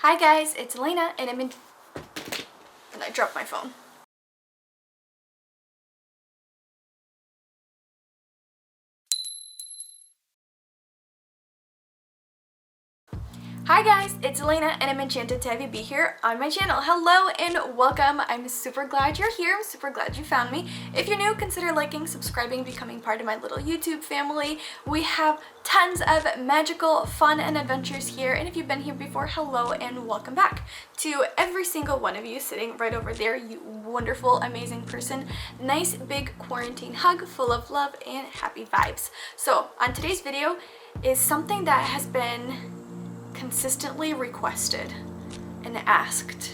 Hi guys, it's Elena and and I dropped my phone. Hi guys, it's Elena and I'm enchanted to have you be here on my channel. Hello and welcome. I'm super glad you're here. I'm super glad you found me. If you're new, consider liking, subscribing, becoming part of my little YouTube family. We have tons of magical fun and adventures here, and if you've been here before, hello and welcome back. To every single one of you sitting right over there, you wonderful, amazing person, nice big quarantine hug full of love and happy vibes. So on today's video is something that has been consistently requested and asked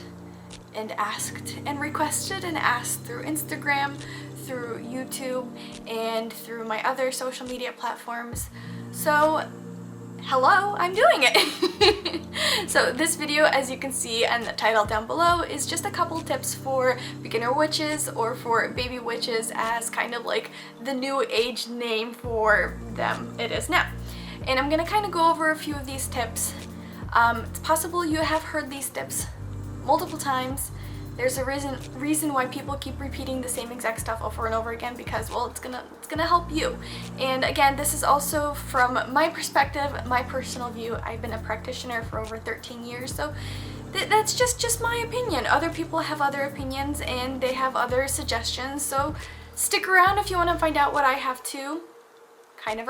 and asked and requested and asked through Instagram, through YouTube, and through my other social media platforms. So hello, I'm doing it. So this video, as you can see in the title down below, is just a couple tips for beginner witches or for baby witches, as kind of like the new age name for them it is now. And I'm gonna kind of go over a few of these tips. It's possible you have heard these tips multiple times. There's a reason why people keep repeating the same exact stuff over and over again, because, well, it's gonna help you. And again, this is also from my perspective, my personal view. I've been a practitioner for over 13 years, so that's just my opinion. Other people have other opinions and they have other suggestions, so stick around if you want to find out what I have to kind of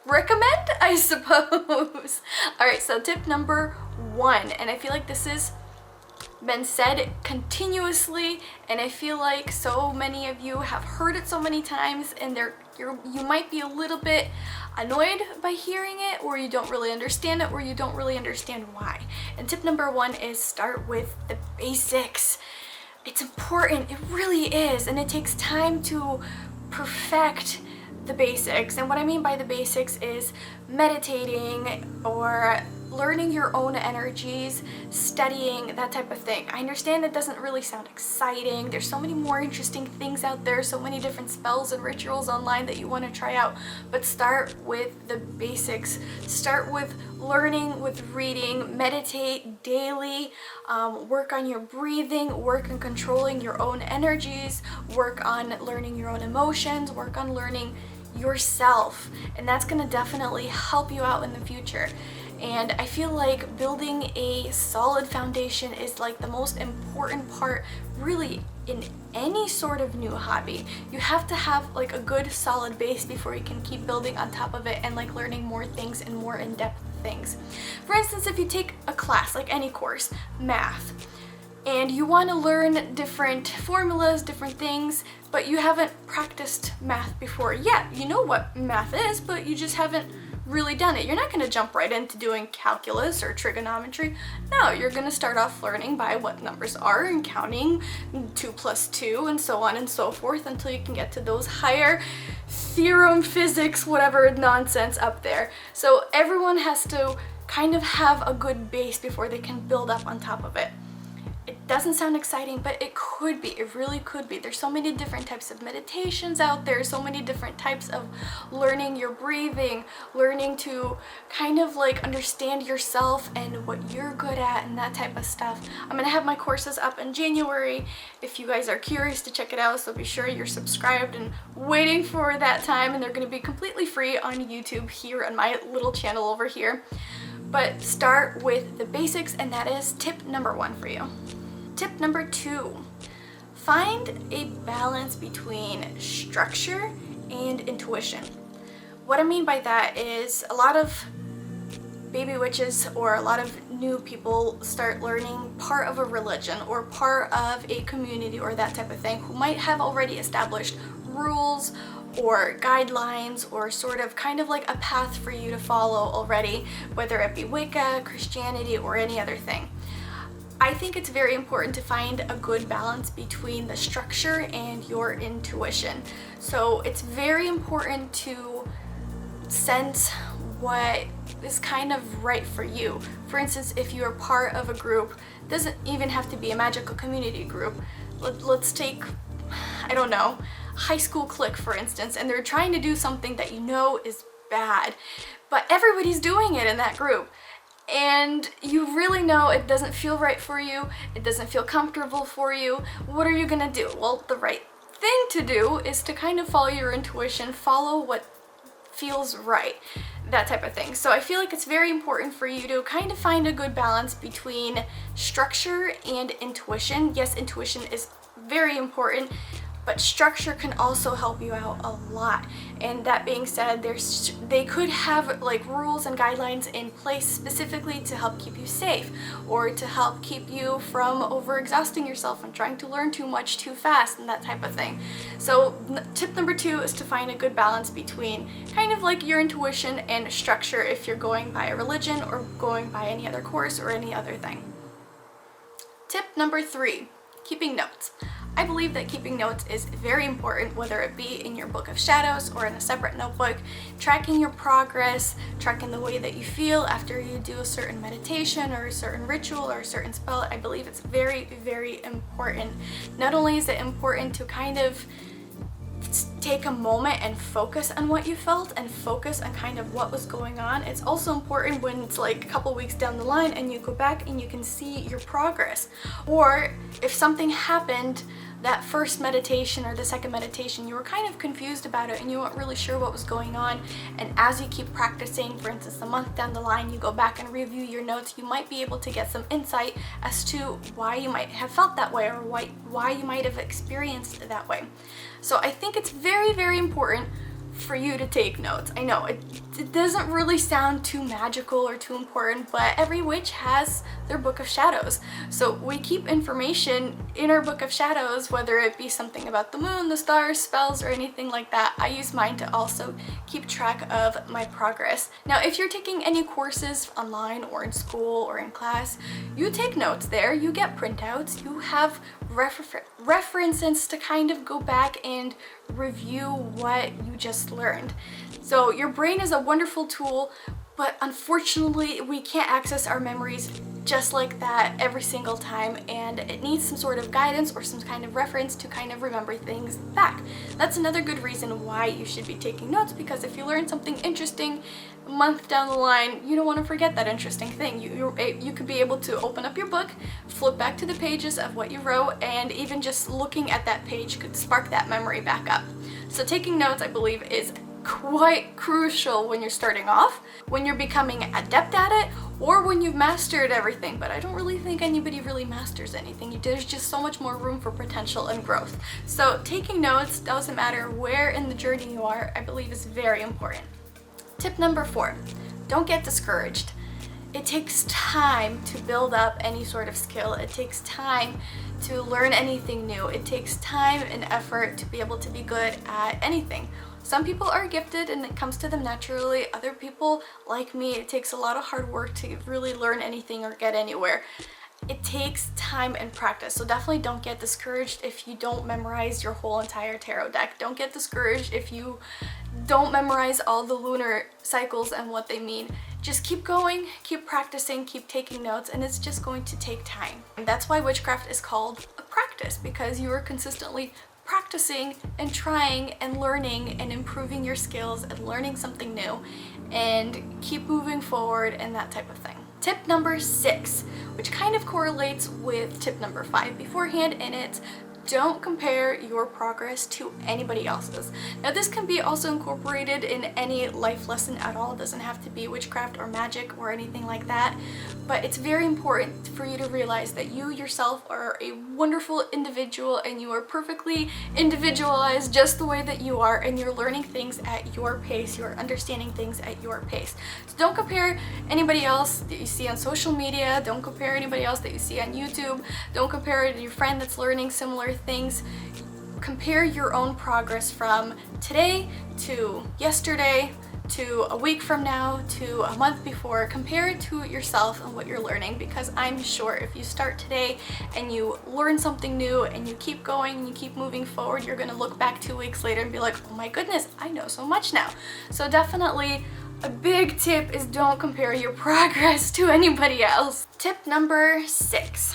recommend, I suppose. Alright, so tip number 1, and I feel like this has been said continuously, and I feel like so many of you have heard it so many times, and you might be a little bit annoyed by hearing it, or you don't really understand it, or you don't really understand why. And tip number 1 is start with the basics. It's important, it really is, and it takes time to perfect the basics. And what I mean by the basics is meditating or learning your own energies, studying, that type of thing. I understand it doesn't really sound exciting. There's so many more interesting things out there, so many different spells and rituals online that you want to try out, but start with the basics. Start with learning, with reading, meditate daily, work on your breathing, work on controlling your own energies, work on learning your own emotions, work on learning yourself, and that's going to definitely help you out in the future. And I feel like building a solid foundation is like the most important part really in any sort of new hobby. You have to have like a good solid base before you can keep building on top of it and like learning more things and more in-depth things. For instance, if you take a class, like any course, math, and you want to learn different formulas, different things, but you haven't practiced math before yet. You know what math is, but you just haven't really done it. You're not going to jump right into doing calculus or trigonometry. No, you're going to start off learning by what numbers are and counting 2 plus 2 and so on and so forth until you can get to those higher theorem, physics, whatever nonsense up there. So everyone has to kind of have a good base before they can build up on top of it. It doesn't sound exciting, but it could be. It really could be. There's so many different types of meditations out there, so many different types of learning your breathing, learning to kind of like understand yourself and what you're good at and that type of stuff. I'm gonna have my courses up in January if you guys are curious to check it out, so be sure you're subscribed and waiting for that time, and they're gonna be completely free on YouTube here on my little channel over here. But start with the basics, and that is tip number 1 for you. Tip number 2, find a balance between structure and intuition. What I mean by that is a lot of baby witches or a lot of new people start learning part of a religion or part of a community or that type of thing, who might have already established rules or guidelines or sort of kind of like a path for you to follow already, whether it be Wicca, Christianity, or any other thing. I think it's very important to find a good balance between the structure and your intuition. So it's very important to sense what is kind of right for you. For instance, if you're part of a group, it doesn't even have to be a magical community group. Let's take, I don't know, high school clique for instance, and they're trying to do something that you know is bad, but everybody's doing it in that group. and you really know it doesn't feel right for you, it doesn't feel comfortable for you, what are you gonna do? Well, the right thing to do is to kind of follow your intuition, follow what feels right, that type of thing. So I feel like it's very important for you to kind of find a good balance between structure and intuition. Yes, intuition is very important, but structure can also help you out a lot. And that being said, they could have like rules and guidelines in place specifically to help keep you safe, or to help keep you from overexhausting yourself and trying to learn too much too fast and that type of thing. So tip number 2 is to find a good balance between kind of like your intuition and structure if you're going by a religion or going by any other course or any other thing. Tip number 3, keeping notes. I believe that keeping notes is very important, whether it be in your book of shadows or in a separate notebook. Tracking your progress, tracking the way that you feel after you do a certain meditation or a certain ritual or a certain spell. I believe it's very, very important. Not only is it important to kind of take a moment and focus on what you felt and focus on kind of what was going on, it's also important when it's like a couple weeks down the line and you go back and you can see your progress. Or if something happened that first meditation or the second meditation, you were kind of confused about it and you weren't really sure what was going on, and as you keep practicing, for instance a month down the line, you go back and review your notes, you might be able to get some insight as to why you might have felt that way or why you might have experienced it that way. So I think it's very, very important for you to take notes. I know it doesn't really sound too magical or too important, but every witch has their book of shadows. So we keep information in our book of shadows, whether it be something about the moon, the stars, spells, or anything like that. I use mine to also keep track of my progress. Now, if you're taking any courses online or in school or in class, you take notes there, you get printouts, you have references to kind of go back and review what you just learned. So your brain is a wonderful tool, but unfortunately we can't access our memories just like that every single time, and it needs some sort of guidance or some kind of reference to kind of remember things back. That's another good reason why you should be taking notes, because if you learn something interesting a month down the line, you don't want to forget that interesting thing. You could be able to open up your book, flip back to the pages of what you wrote, and even just looking at that page could spark that memory back up. So taking notes, I believe, is quite crucial when you're starting off, when you're becoming adept at it, or when you've mastered everything. But I don't really think anybody really masters anything. There's just so much more room for potential and growth. So taking notes, doesn't matter where in the journey you are, I believe is very important. Tip number 4, don't get discouraged. It takes time to build up any sort of skill. It takes time to learn anything new. It takes time and effort to be able to be good at anything. Some people are gifted and it comes to them naturally. Other people, like me, it takes a lot of hard work to really learn anything or get anywhere. It takes time and practice, so definitely don't get discouraged if you don't memorize your whole entire tarot deck. Don't get discouraged if you don't memorize all the lunar cycles and what they mean. Just keep going, keep practicing, keep taking notes, and it's just going to take time. And that's why witchcraft is called a practice, because you are consistently practicing and trying and learning and improving your skills and learning something new, and keep moving forward and that type of thing. Tip number 6, which kind of correlates with tip number 5 beforehand, and it's don't compare your progress to anybody else's. Now this can be also incorporated in any life lesson at all. It doesn't have to be witchcraft or magic or anything like that, but it's very important for you to realize that you yourself are a wonderful individual and you are perfectly individualized just the way that you are, and you're learning things at your pace, you're understanding things at your pace. So don't compare anybody else that you see on social media, don't compare anybody else that you see on YouTube, don't compare it to your friend that's learning similar things. Compare your own progress from today to yesterday to a week from now to a month before. Compare it to yourself and what you're learning, because I'm sure if you start today and you learn something new and you keep going and you keep moving forward, you're gonna look back 2 weeks later and be like, oh my goodness, I know so much now. So definitely a big tip is don't compare your progress to anybody else. Tip number 6,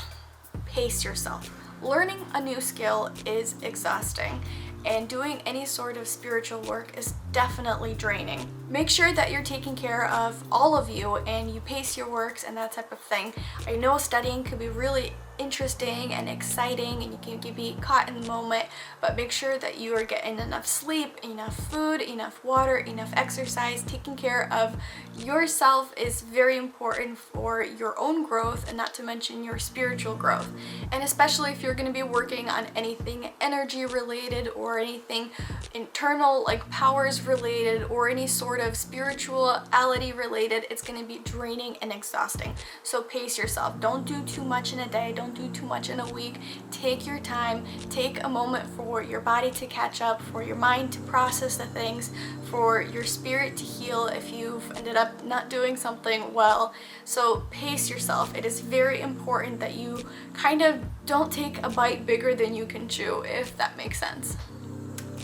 pace yourself. Learning a new skill is exhausting, and doing any sort of spiritual work is definitely draining. Make sure that you're taking care of all of you and you pace your works and that type of thing. I know studying could be really interesting and exciting and you can be caught in the moment, but make sure that you are getting enough sleep, enough food, enough water, enough exercise. Taking care of yourself is very important for your own growth, and not to mention your spiritual growth. And especially if you're going to be working on anything energy related or anything internal, like powers related, or any sort of spirituality related, it's going to be draining and exhausting. So pace yourself. Don't do too much in a day. Don't do too much in a week. Take your time. Take a moment for your body to catch up, for your mind to process the things, for your spirit to heal if you've ended up not doing something well. So pace yourself. It is very important that you kind of don't take a bite bigger than you can chew, if that makes sense.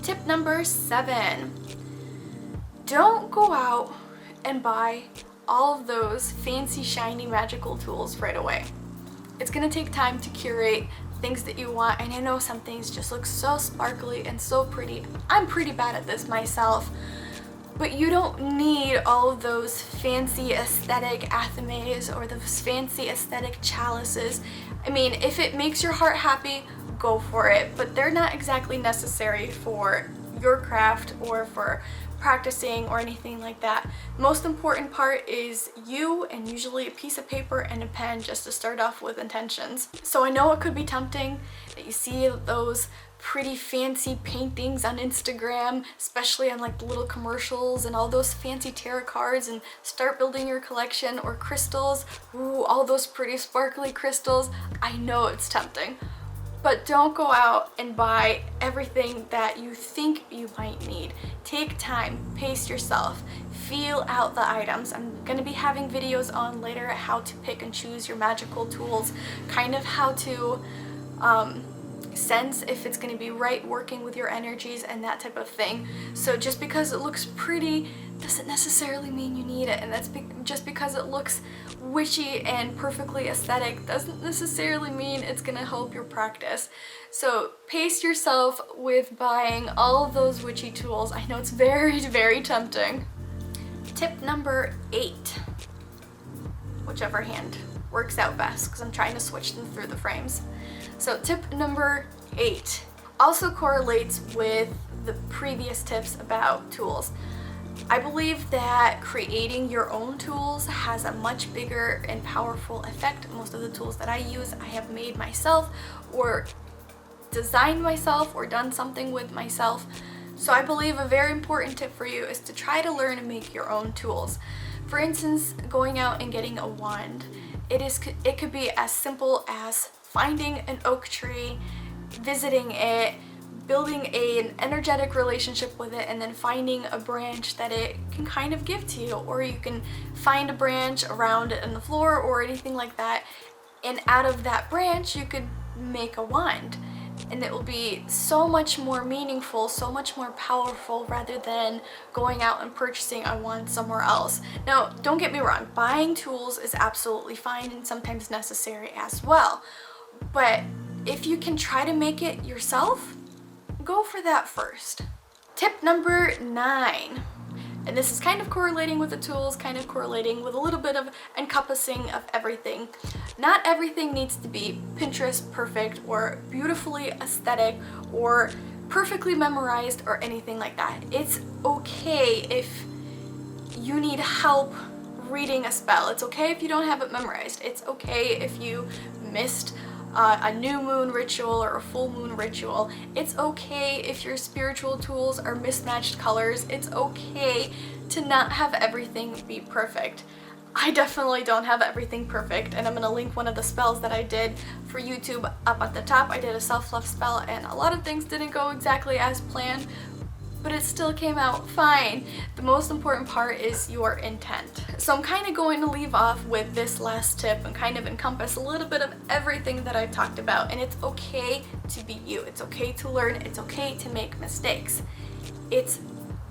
Tip number 7. Don't go out and buy all of those fancy, shiny, magical tools right away. It's gonna take time to curate things that you want, and I know some things just look so sparkly and so pretty. I'm pretty bad at this myself, but you don't need all of those fancy aesthetic athames or those fancy aesthetic chalices. I mean, if it makes your heart happy, go for it, but they're not exactly necessary for your craft or for practicing or anything like that. Most important part is you, and usually a piece of paper and a pen just to start off with intentions. So I know it could be tempting that you see those pretty fancy paintings on Instagram, especially on like the little commercials, and all those fancy tarot cards, and start building your collection, or crystals. Ooh, all those pretty sparkly crystals. I know it's tempting. But don't go out and buy everything that you think you might need. Take time, pace yourself, feel out the items. I'm going to be having videos on later how to pick and choose your magical tools, kind of how to sense if it's going to be right working with your energies and that type of thing. So just because it looks pretty doesn't necessarily mean you need it, and that's just because it looks witchy and perfectly aesthetic doesn't necessarily mean it's going to help your practice. So pace yourself with buying all of those witchy tools. I know it's very, very tempting. Tip number 8, whichever hand works out best, because I'm trying to switch them through the frames. So tip number 8 also correlates with the previous tips about tools. I believe that creating your own tools has a much bigger and powerful effect. Most of the tools that I use, I have made myself, or designed myself, or done something with myself. So I believe a very important tip for you is to try to learn and make your own tools. For instance, going out and getting a wand. It could be as simple as finding an oak tree, visiting it, building an energetic relationship with it, and then finding a branch that it can kind of give to you. Or you can find a branch around it on the floor or anything like that, and out of that branch you could make a wand, and it will be so much more meaningful, so much more powerful, rather than going out and purchasing a wand somewhere else. Now, don't get me wrong, buying tools is absolutely fine and sometimes necessary as well, but if you can try to make it yourself, go for that first. Tip number 9, and this is kind of correlating with the tools, kind of correlating with a little bit of encompassing of everything. Not everything needs to be Pinterest perfect or beautifully aesthetic or perfectly memorized or anything like that. It's okay if you need help reading a spell. It's okay if you don't have it memorized. It's okay if you missed a new moon ritual or a full moon ritual. It's okay if your spiritual tools are mismatched colors. It's okay to not have everything be perfect. I definitely don't have everything perfect, and I'm gonna link one of the spells that I did for YouTube up at the top. I did a self-love spell, and a lot of things didn't go exactly as planned, but it still came out fine. The most important part is your intent. So I'm kind of going to leave off with this last tip and kind of encompass a little bit of everything that I've talked about. And it's okay to be you. It's okay to learn. It's okay to make mistakes. It's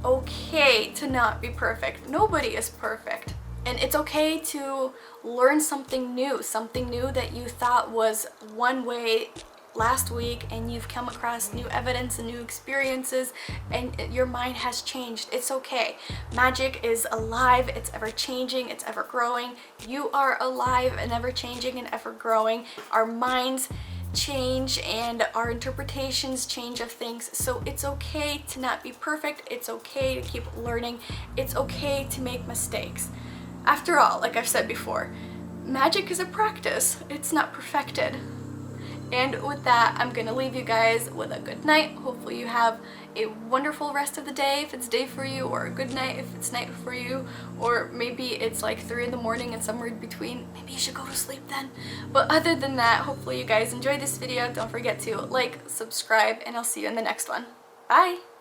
okay to not be perfect. Nobody is perfect. And it's okay to learn something new that you thought was one way last week and you've come across new evidence and new experiences and your mind has changed. It's okay. Magic is alive, it's ever changing, it's ever growing. You are alive and ever changing and ever growing. Our minds change and our interpretations change of things, so it's okay to not be perfect. It's okay to keep learning. It's okay to make mistakes. After all, like I've said before, magic is a practice. It's not perfected. And with that, I'm gonna leave you guys with a good night. Hopefully you have a wonderful rest of the day if it's day for you, or a good night if it's night for you, or maybe it's like 3 in the morning and somewhere in between. Maybe you should go to sleep then. But other than that, hopefully you guys enjoyed this video. Don't forget to like, subscribe, and I'll see you in the next one. Bye!